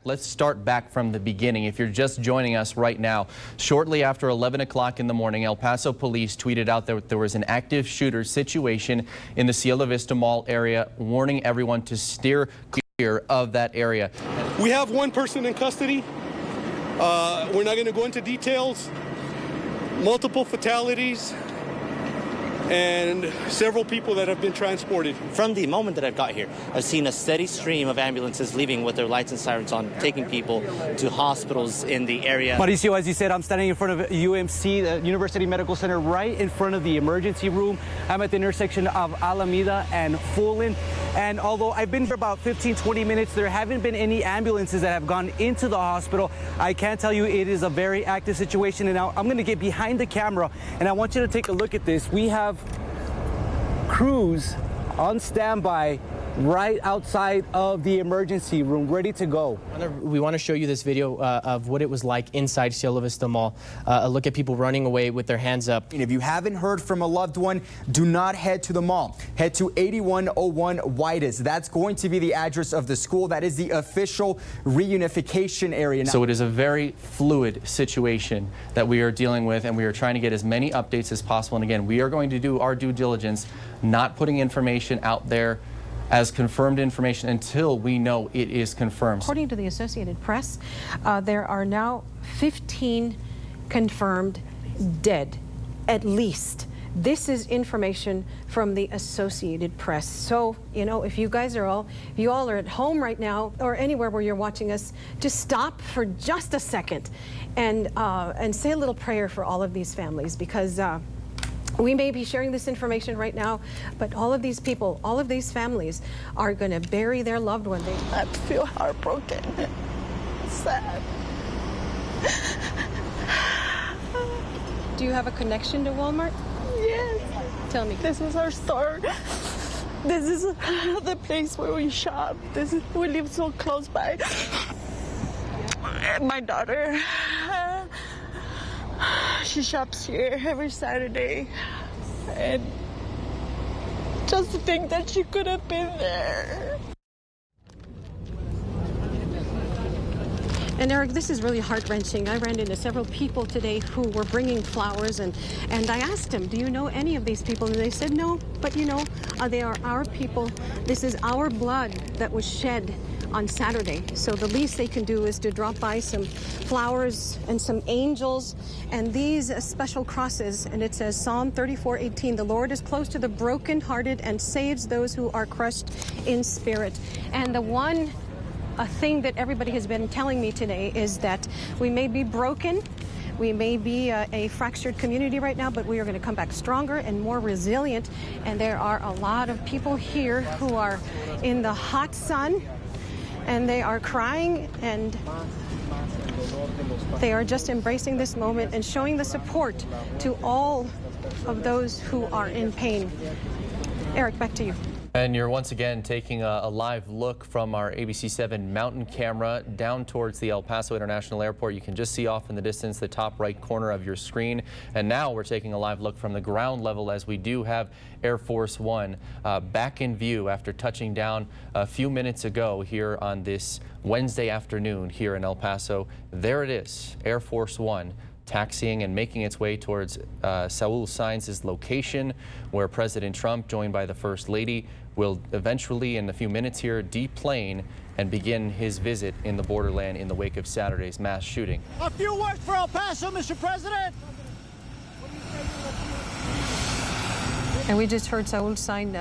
Let's start back from the beginning. If you're just joining us right now, shortly after 11 o'clock in the morning, El Paso police tweeted out that there was an active shooter situation in the Cielo Vista Mall area, warning everyone to steer clear of that area. We have one person in custody. We're not going to go into details. Multiple fatalities and several people that have been transported. From the moment that I've got here, I've seen a steady stream of ambulances leaving with their lights and sirens on, taking people to hospitals in the area. Mauricio, as you said, I'm standing in front of UMC, the University Medical Center, right in front of the emergency room. I'm at the intersection of Alameda and Fulton. And although I've been here about 15-20 minutes, there haven't been any ambulances that have gone into the hospital. I can tell you it is a very active situation. And now I'm going to get behind the camera, and I want you to take a look at this. We have crews on standby right outside of the emergency room, ready to go. We want to show you this video of what it was like inside Cielo Vista Mall. A look at people running away with their hands up. And if you haven't heard from a loved one, do not head to the mall. Head to 8101 Whitus. That's going to be the address of the school. That is the official reunification area. So it is a very fluid situation that we are dealing with, and we are trying to get as many updates as possible. And again, we are going to do our due diligence, not putting information out there as confirmed information until we know it is confirmed. According to the Associated Press, there are now 15 confirmed dead, at least. This is information from the Associated Press. So, you know, if you all are at home right now or anywhere where you're watching us, just stop for just a second and say a little prayer for all of these families, because we may be sharing this information right now, but all of these people, all of these families are going to bury their loved one. I feel heartbroken. Sad. Do you have a connection to Walmart? Yes. Tell me. This is our store. This is the place where we shop. We live so close by. My daughter, she shops here every Saturday, and just to think that she could have been there. And Eric, this is really heart-wrenching. I ran into several people today who were bringing flowers, and I asked them, do you know any of these people? And they said, no, but you know, they are our people. This is our blood that was shed on Saturday. So the least they can do is to drop by some flowers and some angels and these special crosses. And it says Psalm 34:18, the Lord is close to the brokenhearted and saves those who are crushed in spirit. And the one thing that everybody has been telling me today is that we may be broken, we may be a fractured community right now, but we are going to come back stronger and more resilient. And there are a lot of people here who are in the hot sun, and they are crying, and they are just embracing this moment and showing the support to all of those who are in pain. Eric, back to you. And you're once again taking a live look from our ABC-7 mountain camera down towards the El Paso International Airport. You can just see off in the distance the top right corner of your screen. And now we're taking a live look from the ground level, as we do have Air Force One back in view after touching down a few minutes ago here on this Wednesday afternoon here in El Paso. There it is, Air Force One, taxiing and making its way towards Saul Sainz's location, where President Trump, joined by the First Lady, will eventually, in a few minutes here, deplane and begin his visit in the borderland in the wake of Saturday's mass shooting. A few words for El Paso, Mr. President. And we just heard Saul Sainz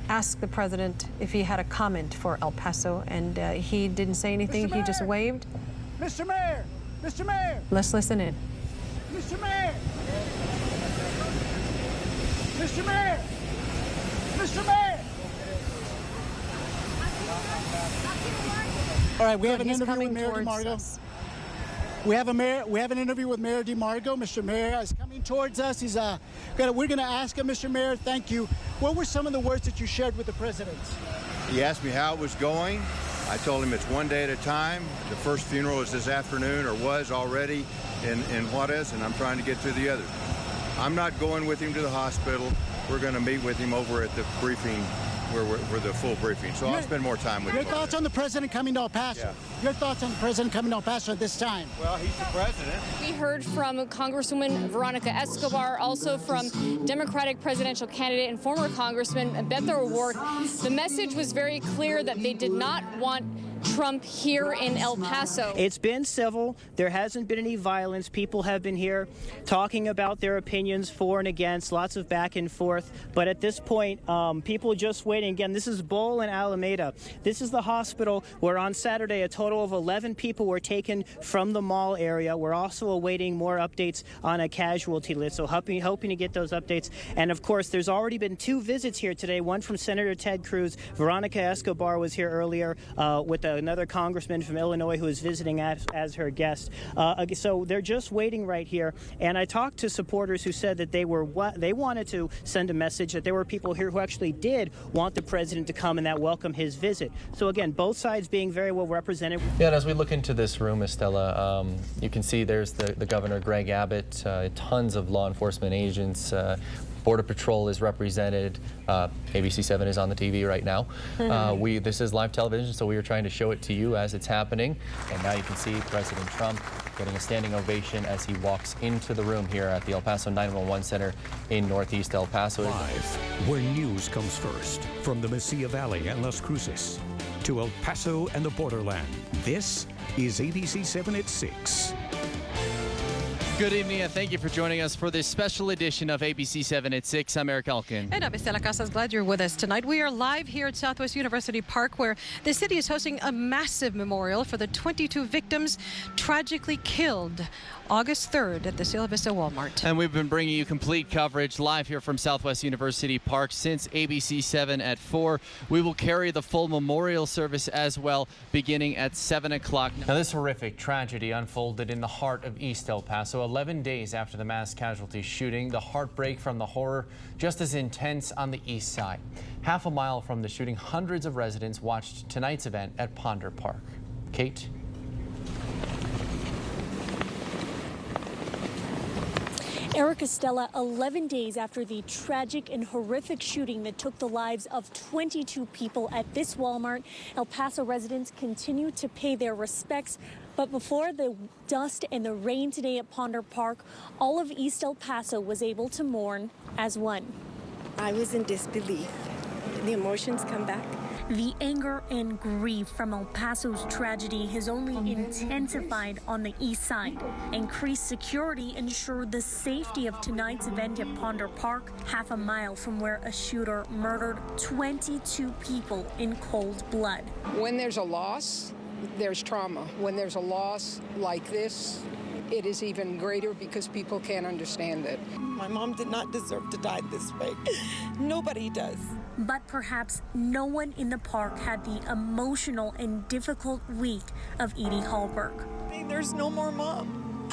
ask the president if he had a comment for El Paso, and he didn't say anything. He just waved. Mr. Mayor, Mr. Mayor. Let's listen in. Mr. Mayor! Mr. Mayor! Mr. Mayor! All right, we have an interview with Mayor DeMargo. We have an interview with Mayor DeMargo. Mr. Mayor is coming towards us. We're going to ask him, Mr. Mayor, thank you. What were some of the words that you shared with the president? He asked me how it was going. I told him it's one day at a time. The first funeral is this afternoon, or was already, in Juarez, and I'm trying to get to the others. I'm not going with him to the hospital. We're going to meet with him over at the briefing, where the full briefing. So I'll spend more time with him. Your thoughts on the president coming to El Paso? Your thoughts on the president coming to El Paso at this time? Well, he's the president. We heard from Congresswoman Veronica Escobar, also from Democratic presidential candidate and former Congressman Beto O'Rourke. The message was very clear that they did not want Trump here in El Paso. It's been civil. There hasn't been any violence. People have been here talking about their opinions for and against, lots of back and forth. But at this point, people are just waiting. Again, this is Bull and Alameda. This is the hospital where on Saturday a total of 11 people were taken from the mall area. We're also awaiting more updates on a casualty list, so hoping to get those updates. And of course, there's already been 2 visits here today, one from Senator Ted Cruz. Veronica Escobar was here earlier with another congressman from Illinois who is visiting as her guest. So they're just waiting right here. And I talked to supporters who said that they wanted to send a message that there were people here who actually did want the president to come and that welcome his visit. So again, both sides being very well represented. Yeah, and as we look into this room, Estella, you can see there's the governor, Greg Abbott, tons of law enforcement agents. Border Patrol is represented. ABC-7 is on the TV right now. This is live television, so we are trying to show it to you as it's happening. And now you can see President Trump getting a standing ovation as he walks into the room here at the El Paso 911 Center in Northeast El Paso. Live, where news comes first, from the Mesilla Valley and Las Cruces to El Paso and the borderland. This is ABC-7 at 6. Good evening, and thank you for joining us for this special edition of ABC-7 at 6. I'm Eric Elkin. And I'm Estela Casas. Glad you're with us tonight. We are live here at Southwest University Park, where the city is hosting a massive memorial for the 22 victims tragically killed August 3rd at the Cielo Vista Walmart. And we've been bringing you complete coverage live here from Southwest University Park since ABC-7 at 4. We will carry the full memorial service as well, beginning at 7 o'clock. Now, this horrific tragedy unfolded in the heart of East El Paso, 11 days after the mass casualty shooting. The heartbreak from the horror just as intense on the east side. Half a mile from the shooting, hundreds of residents watched tonight's event at Ponder Park. Kate? Eric Estella, 11 days after the tragic and horrific shooting that took the lives of 22 people at this Walmart, El Paso residents continue to pay their respects. But before the dust and the rain today at Ponder Park, all of East El Paso was able to mourn as one. I was in disbelief. The emotions come back. The anger and grief from El Paso's tragedy has only intensified on the east side. Increased security ensured the safety of tonight's event at Ponder Park, half a mile from where a shooter murdered 22 people in cold blood. When there's a loss, there's trauma. When there's a loss like this, it is even greater because people can't understand it. My mom did not deserve to die this way. Nobody does. But perhaps no one in the park had the emotional and difficult week of Edie Hallberg. There's no more mom.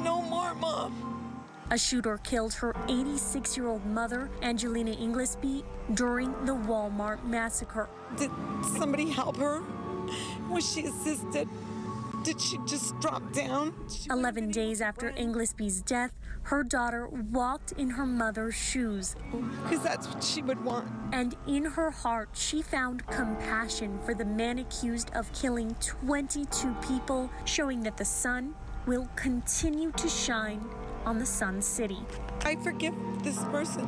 No more mom. A shooter killed her 86-year-old mother, Angelina Inglesby, during the Walmart massacre. Did somebody help her? Was she assisted? Did she just drop down? 11 days after Inglesby's death, her daughter walked in her mother's shoes. Because that's what she would want. And in her heart, she found compassion for the man accused of killing 22 people, showing that the sun will continue to shine on the Sun City. I forgive this person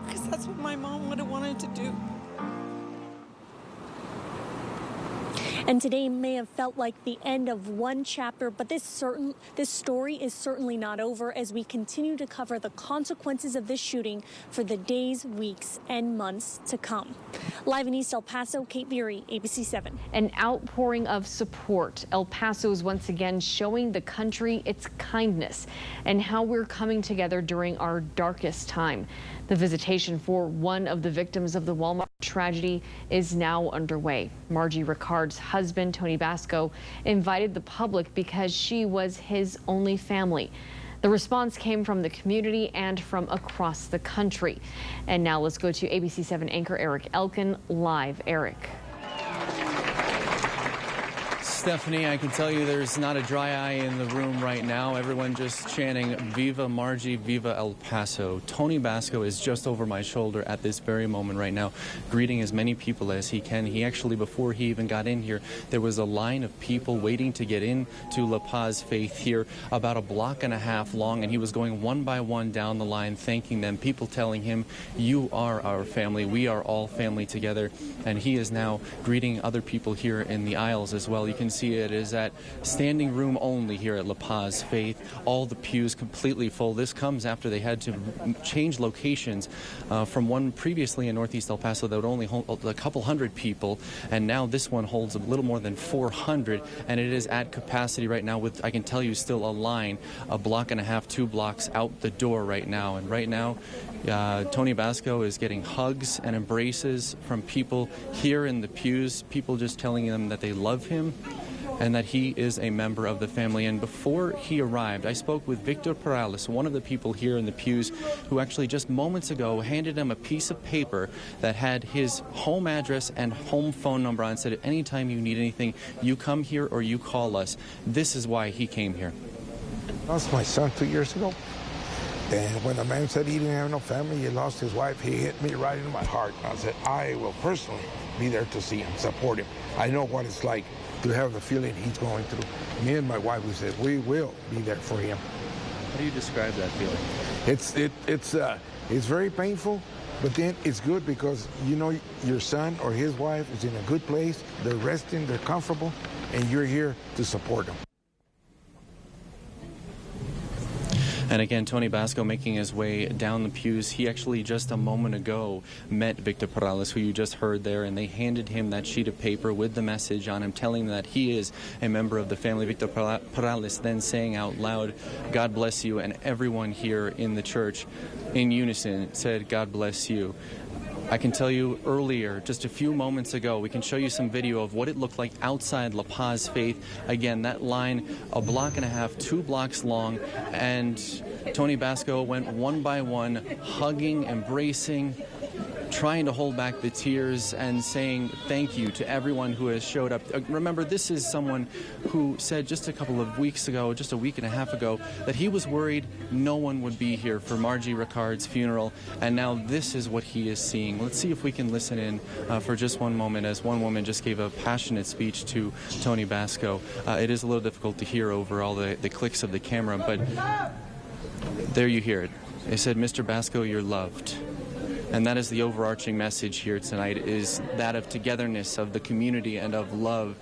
because that's what my mom would have wanted to do. And today may have felt like the end of one chapter, but this story is certainly not over as we continue to cover the consequences of this shooting for the days, weeks, and months to come. Live in East El Paso, Kate Beery, ABC-7. An outpouring of support. El Paso is once again showing the country its kindness and how we're coming together during our darkest time. The visitation for one of the victims of the Walmart tragedy is now underway. Margie Ricard's husband, Tony Basco, invited the public because she was his only family. The response came from the community and from across the country. And now let's go to ABC-7 anchor Eric Elkin live. Eric. Stephanie, I can tell you there's not a dry eye in the room right now. Everyone just chanting, "Viva Margie, Viva El Paso." Tony Basco is just over my shoulder at this very moment right now, greeting as many people as he can. He actually, before he even got in here, there was a line of people waiting to get in to La Paz Faith here, about a block and a half long, and he was going one by one down the line, thanking them, people telling him, "You are our family. We are all family together." And he is now greeting other people here in the aisles as well. You can see it is at standing room only here at La Paz Faith. All the pews completely full. This comes after they had to change locations from one previously in Northeast El Paso that would only hold a couple hundred people, and now this one holds a little more than 400, and it is at capacity right now with, I can tell you, still a line a block and a half, 2 blocks out the door right now. And right now, Tony Basco is getting hugs and embraces from people here in the pews, people just telling them that they love him and that he is a member of the family. And before he arrived, I spoke with Victor Perales, one of the people here in the pews, who actually just moments ago handed him a piece of paper that had his home address and home phone number on, and said, anytime you need anything, you come here or you call us. This is why he came here. I lost my son 2 years ago. And when the man said he didn't have no family, he lost his wife, he hit me right in my heart. I said, I will personally be there to see him, support him. I know what it's like to have the feeling he's going through. Me and my wife, we said, we will be there for him. How do you describe that feeling? It's very painful, but then it's good because you know your son or his wife is in a good place, they're resting, they're comfortable, and you're here to support them. And again, Tony Basco making his way down the pews. He actually just a moment ago met Victor Perales, who you just heard there, and they handed him that sheet of paper with the message on him, telling him that he is a member of the family. Victor Perales then saying out loud, "God bless you," and everyone here in the church in unison said, "God bless you." I can tell you earlier, just a few moments ago, we can show you some video of what it looked like outside La Paz Faith. Again, that line, a block and a half, 2 blocks long, and Tony Basco went one by one, hugging, embracing, trying to hold back the tears and saying thank you to everyone who has showed up. Remember, this is someone who said just a couple of weeks ago, just a week and a half ago, that he was worried no one would be here for Margie Ricard's funeral, and now this is what he is seeing. Let's see if we can listen in for just one moment as one woman just gave a passionate speech to Tony Basco. It is a little difficult to hear over all the clicks of the camera, but there you hear it. They said, "Mr. Basco, you're loved." And that is the overarching message here tonight, is that of togetherness, of the community, and of love.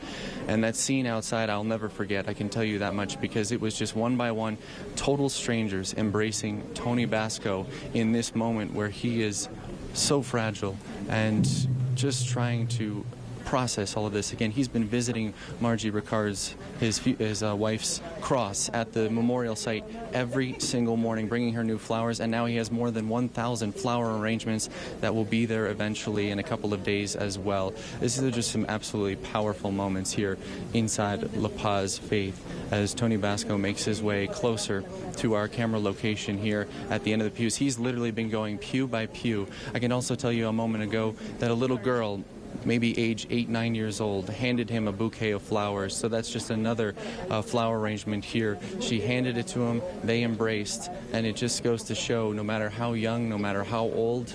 And that scene outside, I'll never forget. I can tell you that much, because it was just one by one, total strangers embracing Tony Basco in this moment where he is so fragile and just trying to process all of this. Again, he's been visiting Margie Ricard's, his wife's cross at the memorial site every single morning, bringing her new flowers, and now he has more than 1,000 flower arrangements that will be there eventually in a couple of days as well. These are just some absolutely powerful moments here inside La Paz Faith as Tony Basco makes his way closer to our camera location here at the end of the pews. He's literally been going pew by pew. I can also tell you a moment ago that a little girl, maybe age 8, 9 years old, handed him a bouquet of flowers. So that's just another flower arrangement here. She handed it to him, they embraced, and it just goes to show, no matter how young, no matter how old,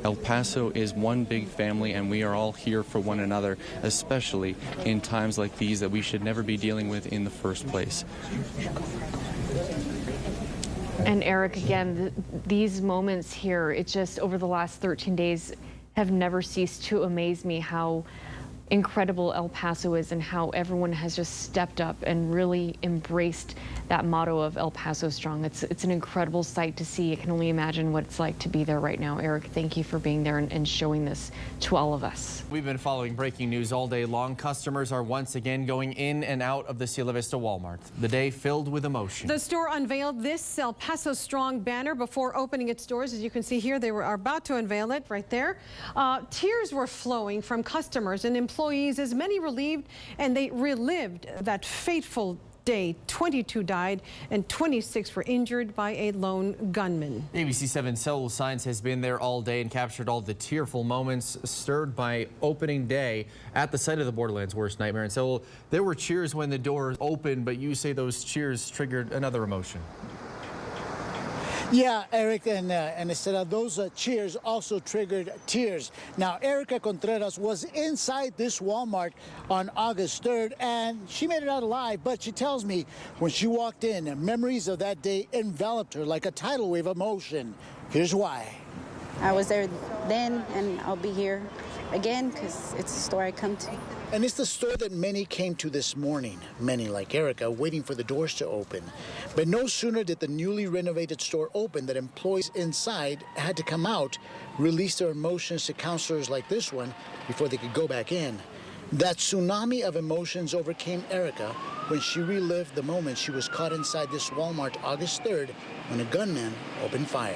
El Paso is one big family, and we are all here for one another, especially in times like these that we should never be dealing with in the first place. And Eric, again, these moments here, it just, over the last 13 days, have never ceased to amaze me how incredible El Paso is and how everyone has just stepped up and really embraced that motto of El Paso Strong. It's an incredible sight to see. I can only imagine what it's like to be there right now. Eric, thank you for being there and showing this to all of us. We've been following breaking news all day long. Customers are once again going in and out of the Cielo Vista Walmart. The day filled with emotion. The store unveiled this El Paso Strong banner before opening its doors. As you can see here, they are about to unveil it right there. Tears were flowing from customers and employees, as many relieved, and they relived that fateful day. 22 died and 26 were injured by a lone gunman. ABC-7 Seoul Signs has been there all day and captured all the tearful moments stirred by opening day at the site of the Borderlands' worst nightmare in Seoul. There were cheers when the doors opened, but you say those cheers triggered another emotion. Yeah, Eric and Estela, those cheers also triggered tears. Now, Erica Contreras was inside this Walmart on August 3rd, and she made it out alive, but she tells me when she walked in, memories of that day enveloped her like a tidal wave of emotion. Here's why. I was there then, and I'll be here again because it's a store I come to. And it's the store that many came to this morning, many like Erica waiting for the doors to open. But no sooner did the newly renovated store open that employees inside had to come out, release their emotions to counselors like this one before they could go back in. That tsunami of emotions overcame Erica when she relived the moment she was caught inside this Walmart August 3rd when a gunman opened fire.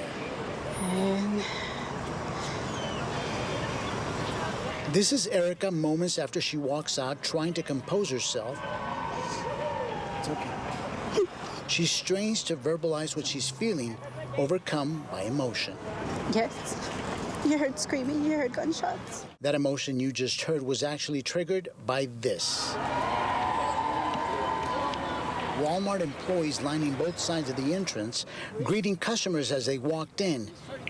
And this is Erica moments after she walks out trying to compose herself. It's okay. She strains to verbalize what she's feeling, overcome by emotion. yes, you heard screaming, you heard gunshots. That emotion you just heard was actually triggered by this. Walmart employees lining both sides of the entrance, greeting customers as they walked in.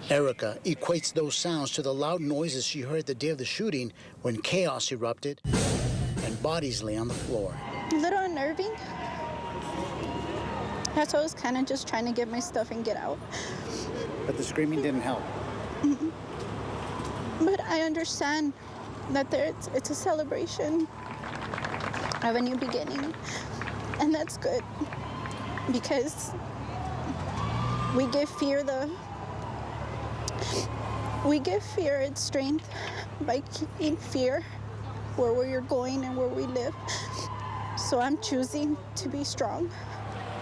Erica equates those sounds to the loud noises she heard the day of the shooting when chaos erupted and bodies lay on the floor. A little unnerving. That's why I was kind of just trying to get my stuff and get out. But the screaming didn't help. But I understand that it's a celebration of a new beginning. And that's good because we give fear its strength by keeping fear where we're going and where we live. So I'm choosing to be strong.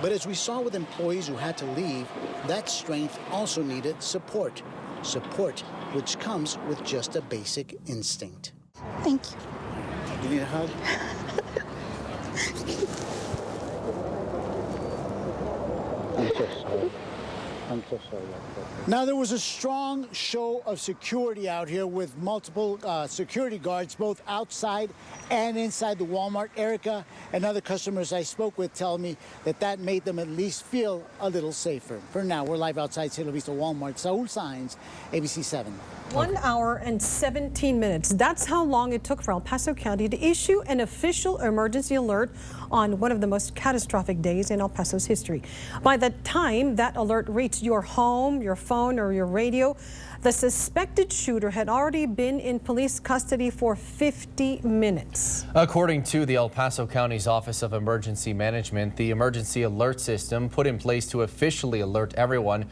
But as we saw with employees who had to leave, that strength also needed support. Support which comes with just a basic instinct. Thank you. You need a hug? I'm so sorry. I'm so sorry. Now, there was a strong show of security out here with multiple security guards, both outside and inside the Walmart. Erica and other customers I spoke with tell me that made them at least feel a little safer. For now, we're live outside Cielo Vista Walmart. Seoul Signs, ABC-7. 1 hour and 17 minutes. That's how long it took for El Paso County to issue an official emergency alert on one of the most catastrophic days in El Paso's history. By the time that alert reached your home, your phone, or your radio, the suspected shooter had already been in police custody for 50 minutes. According to the El Paso County's Office of Emergency Management, the emergency alert system put in place to officially alert everyone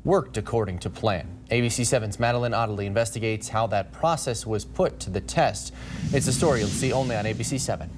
worked according to plan. ABC-7's Madeline Ottley investigates how that process was put to the test. It's a story you'll see only on ABC-7.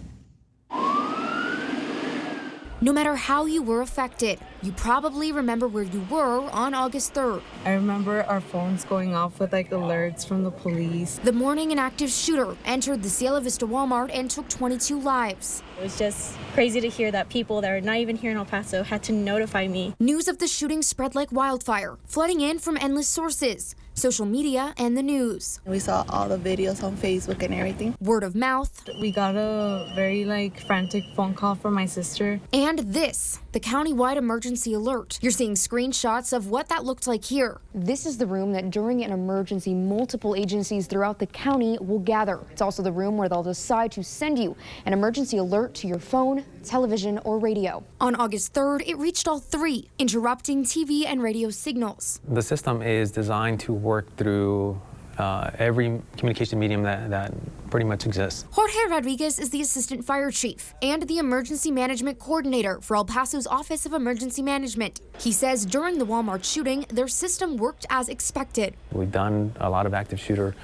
No matter how you were affected, you probably remember where you were on August 3rd. I remember our phones going off with alerts from the police. The morning an active shooter entered the Cielo Vista Walmart and took 22 lives. It was just crazy to hear that people that are not even here in El Paso had to notify me. News of the shooting spread like wildfire, flooding in from endless sources, social media, and the news. We saw all the videos on Facebook and everything. Word of mouth. We got a very frantic phone call from my sister. And this, the countywide emergency alert. You're seeing screenshots of what that looked like here. This is the room that during an emergency, multiple agencies throughout the county will gather. It's also the room where they'll decide to send you an emergency alert to your phone, television, or radio. On August 3rd, it reached all three, interrupting TV and radio signals. The system is designed to work through every communication medium that pretty much exists. Jorge Rodriguez is the assistant fire chief and the emergency management coordinator for El Paso's Office of Emergency Management. He says during the Walmart shooting, their system worked as expected. We've done a lot of active shooter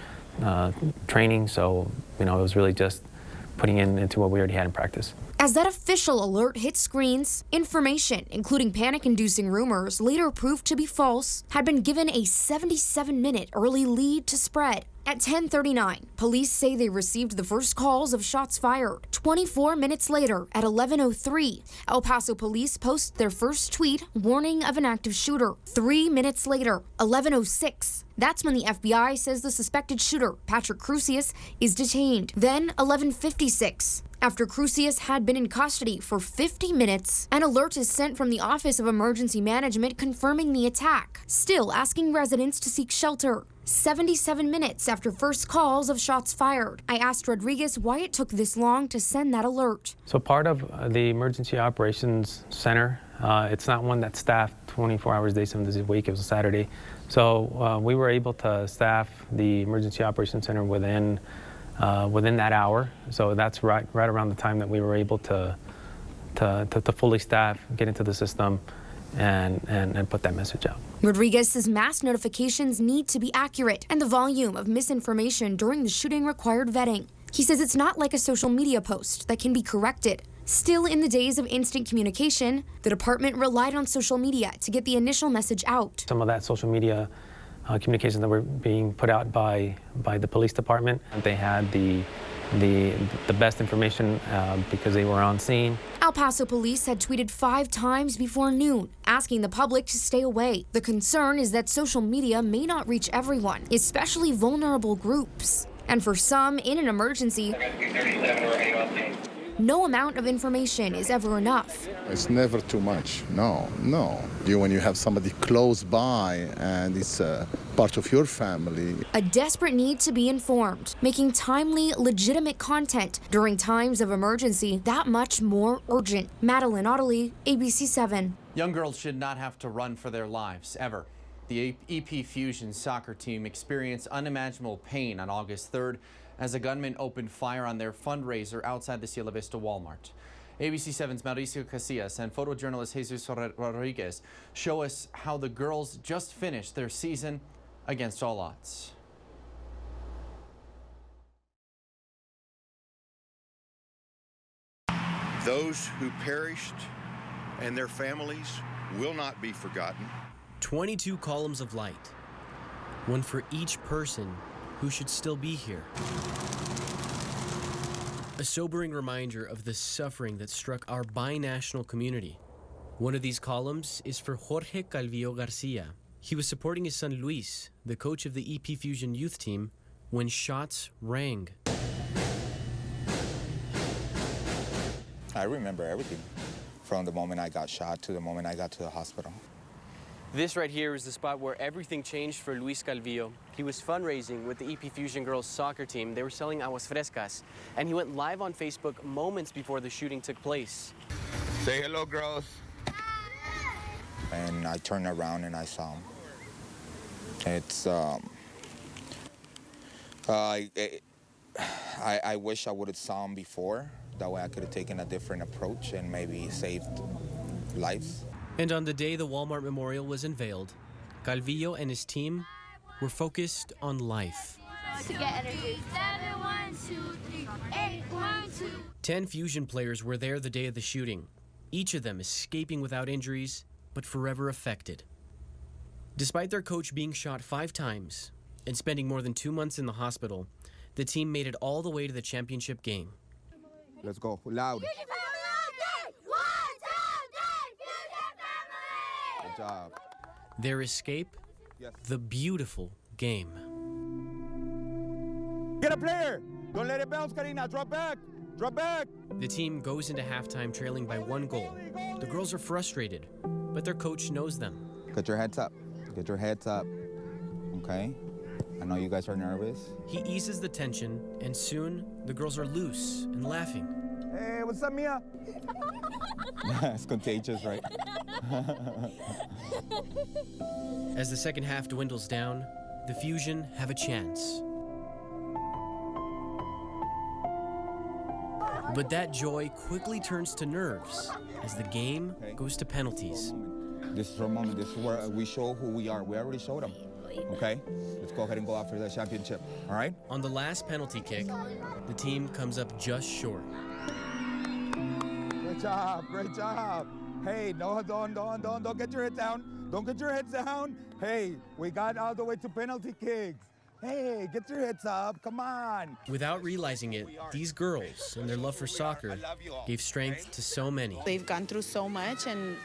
training, so it was really just putting into what we already had in practice. As that official alert hit screens, information, including panic-inducing rumors later proved to be false, had been given a 77-minute early lead to spread. At 10:39, police say they received the first calls of shots fired. 24 minutes later, at 11:03, El Paso police post their first tweet warning of an active shooter. 3 minutes later, 11:06. That's when the FBI says the suspected shooter, Patrick Crusius, is detained. Then 11:56. After Crusius had been in custody for 50 minutes, an alert is sent from the Office of Emergency Management confirming the attack, still asking residents to seek shelter. 77 minutes after first calls of shots fired, I asked Rodriguez why it took this long to send that alert. So part of the Emergency Operations Center, it's not one that's staffed 24 hours a day, 7 days a week. It was a Saturday. So we were able to staff the Emergency Operations Center within that hour. So that's right around the time that we were able to fully staff, get into the system, and put that message out. Rodriguez says mass notifications need to be accurate, and the volume of misinformation during the shooting required vetting. He says it's not like a social media post that can be corrected. Still, in the days of instant communication, the department relied on social media to get the initial message out. Some of that social media communications that were being put out by the police department, they had the best information because they were on scene. El Paso police had tweeted 5 times before noon, asking the public to stay away. The concern is that social media may not reach everyone, especially vulnerable groups. And for some in an emergency, no amount of information is ever enough. It's never too much. No. When you have somebody close by and it's part of your family. A desperate need to be informed, making timely, legitimate content during times of emergency that much more urgent. Madeline Otterly, ABC-7. Young girls should not have to run for their lives, ever. The EP Fusion soccer team experienced unimaginable pain on August 3rd as a gunman opened fire on their fundraiser outside the Cielo Vista Walmart. ABC-7's Mauricio Casillas and photojournalist Jesus Rodriguez show us how the girls just finished their season against all odds. Those who perished and their families will not be forgotten. 22 columns of light, one for each person who should still be here. A sobering reminder of the suffering that struck our binational community. One of these columns is for Jorge Calvillo Garcia. He was supporting his son Luis, the coach of the EP Fusion youth team, when shots rang. I remember everything, from the moment I got shot to the moment I got to the hospital. This right here is the spot where everything changed for Luis Calvillo. He was fundraising with the EP Fusion girls soccer team. They were selling aguas frescas, and he went live on Facebook moments before the shooting took place. Say hello, girls. And I turned around and I saw him. It's, I wish I would have saw him before. That way I could have taken a different approach and maybe saved lives. And on the day the Walmart Memorial was unveiled, Calvillo and his team were focused on life. To get energy. 7, 1, 2, 3, 8, 1, 2. 10 Fusion players were there the day of the shooting, each of them escaping without injuries, but forever affected. Despite their coach being shot 5 times and spending more than 2 months in the hospital, the team made it all the way to the championship game. Let's go, loud. Good job. Their escape, the beautiful game. Get a player! Don't let it bounce, Karina. Drop back! Drop back! The team goes into halftime trailing by 1 goal. The girls are frustrated, but their coach knows them. Get your heads up. Get your heads up. Okay? I know you guys are nervous. He eases the tension, and soon the girls are loose and laughing. Hey, what's up, Mia? It's contagious, right? As the second half dwindles down, the Fusion have a chance. But that joy quickly turns to nerves as the game goes to penalties. This is our moment. This is where we show who we are. We already showed them. Okay? Let's go ahead and go after the championship. All right? On the last penalty kick, the team comes up just short. Great job. Great job. Hey, no, don't get your head down. Don't get your heads down. Hey, we got all the way to penalty kicks. Hey, get your heads up. Come on. Without realizing it, these girls and their love for soccer gave strength to so many. They've gone through so much, and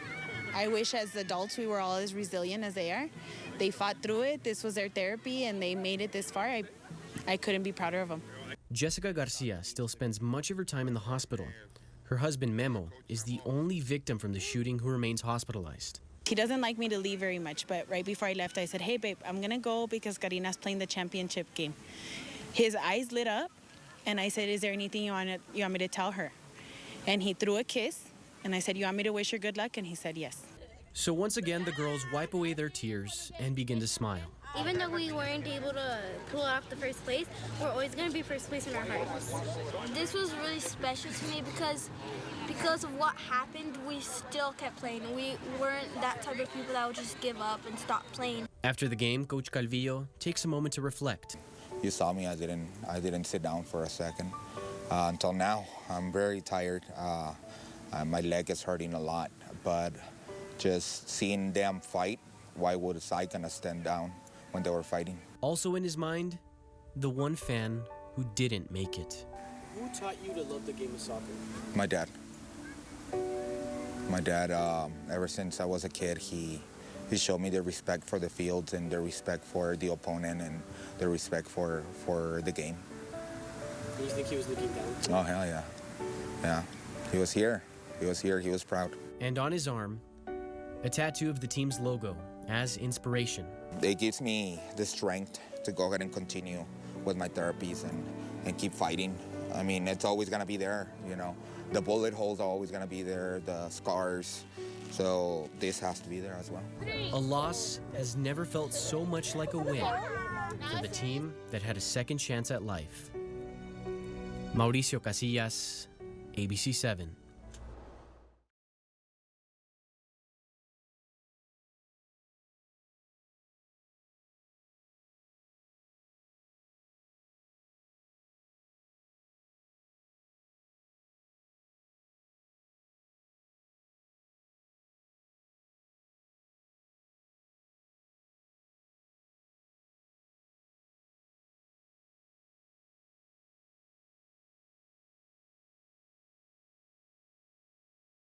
I wish as adults we were all as resilient as they are. They fought through it. This was their therapy, and they made it this far. I couldn't be prouder of them. Jessica Garcia still spends much of her time in the hospital. Her husband, Memo, is the only victim from the shooting who remains hospitalized. He doesn't like me to leave very much, but right before I left, I said, hey, babe, I'm going to go because Karina's playing the championship game. His eyes lit up, and I said, is there anything you want me to tell her? And he threw a kiss, and I said, you want me to wish her good luck? And he said, yes. So once again, the girls wipe away their tears and begin to smile. Even though we weren't able to pull off the first place, we're always going to be first place in our hearts. This was really special to me because of what happened, we still kept playing. We weren't that type of people that would just give up and stop playing. After the game, Coach Calvillo takes a moment to reflect. You saw me. I didn't sit down for a second. Until now, I'm very tired. My leg is hurting a lot, but just seeing them fight, why was I gonna stand down when they were fighting? Also in his mind, the one fan who didn't make it. Who taught you to love the game of soccer? My dad. My dad, ever since I was a kid, he showed me the respect for the fields and the respect for the opponent and the respect for the game. Do you think he was looking down? Oh, hell yeah. Yeah, he was here. He was here, he was proud. And on his arm, a tattoo of the team's logo as inspiration. It gives me the strength to go ahead and continue with my therapies and keep fighting. I mean, it's always gonna be there, you know. The bullet holes are always gonna be there, the scars. So this has to be there as well. A loss has never felt so much like a win for the team that had a second chance at life. Mauricio Casillas, ABC-7.